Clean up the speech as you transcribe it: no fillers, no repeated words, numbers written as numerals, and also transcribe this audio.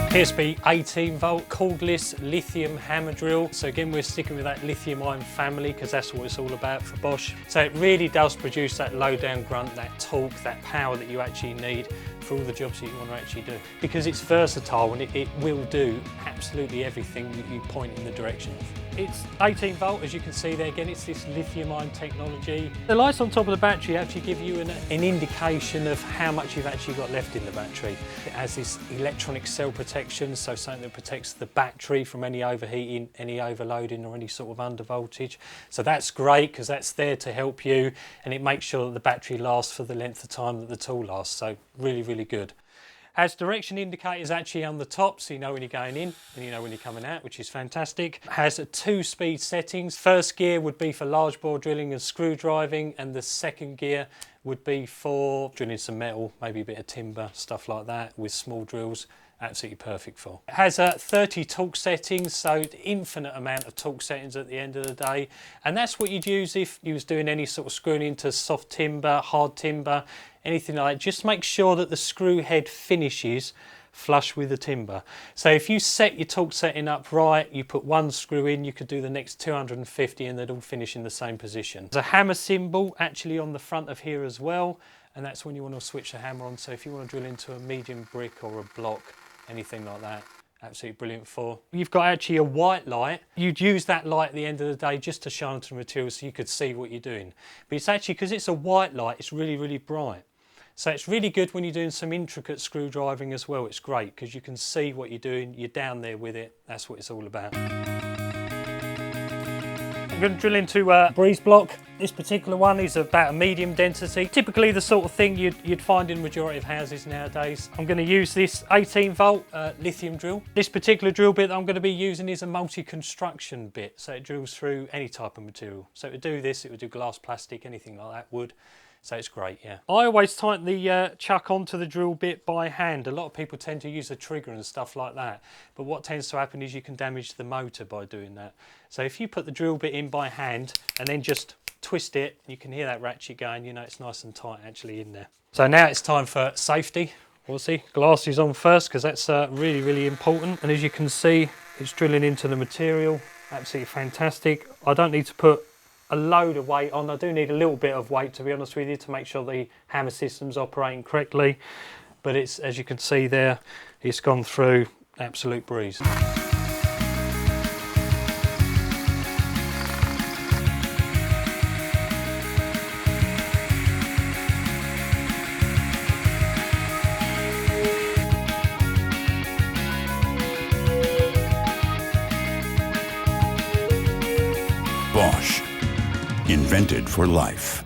PSB 18 volt cordless lithium hammer drill. So again, we're sticking with that lithium-ion family because that's what it's all about for Bosch. So it really does produce that low down grunt, that torque, that power that you actually need for all the jobs that you want to actually do. Because it's versatile and it will do absolutely everything that you point in the direction of. It's 18 volt, as you can see there. Again, it's this lithium-ion technology. The lights on top of the battery actually give you an indication of how much you've actually got left in the battery. It has this electronic cell protection, so something that protects the battery from any overheating, any overloading or any sort of under voltage. So that's great because that's there to help you, and it makes sure that the battery lasts for the length of time that the tool lasts. So really, really good. Has direction indicators actually on the top, so you know when you're going in and you know when you're coming out, which is fantastic. Has 2-speed settings. First gear would be for large bore drilling and screw driving, and the second gear would be for drilling some metal, maybe a bit of timber, stuff like that, with small drills. Absolutely perfect for. It has 30 torque settings, so infinite amount of torque settings at the end of the day. And that's what you'd use if you was doing any sort of screwing into soft timber, hard timber, anything like that. Just make sure that the screw head finishes flush with the timber. So if you set your torque setting up right, you put one screw in, you could do the next 250 and they'd all finish in the same position. There's a hammer symbol actually on the front of here as well, and that's when you want to switch the hammer on. So if you want to drill into a medium brick or a block, anything like that, absolutely brilliant for. You've got actually a white light. You'd use that light at the end of the day just to shine onto the material so you could see what you're doing. But it's actually, because it's a white light, it's really, really bright. So it's really good when you're doing some intricate screw driving as well. It's great because you can see what you're doing, you're down there with it. That's what it's all about. I'm going to drill into a breeze block. This particular one is about a medium density. Typically the sort of thing you'd find in the majority of houses nowadays. I'm going to use this 18 volt lithium drill. This particular drill bit that I'm going to be using is a multi-construction bit. So it drills through any type of material. So to do this, it would do glass, plastic, anything like that, wood. So it's great, yeah. I always tighten the chuck onto the drill bit by hand. A lot of people tend to use a trigger and stuff like that. But what tends to happen is you can damage the motor by doing that. So if you put the drill bit in by hand and then just twist it, you can hear that ratchet going, you know it's nice and tight actually in there. So now it's time for safety. Obviously, glasses on first because that's really, really important. And as you can see, it's drilling into the material. Absolutely fantastic. I don't need to put a load of weight on. I do need a little bit of weight, to be honest with you, to make sure the hammer system's operating correctly. But it's, as you can see there, it's gone through absolute breeze. Bosch, invented for life.